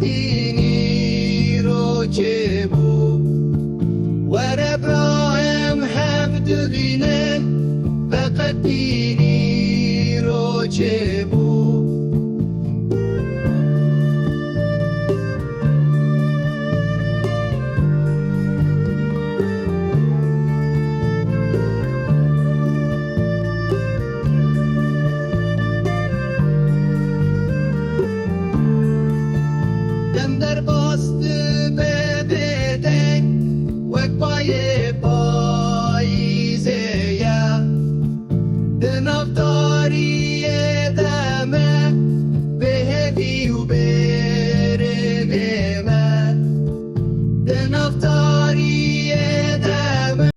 Veqetînî ro çêbû Warê Stranan hevdu gîrim Veqetînî ro çêbû derbas dibe bêdeng wek bayê payîzê ye di nav tariyê de me bê hevî û bêrê me di nav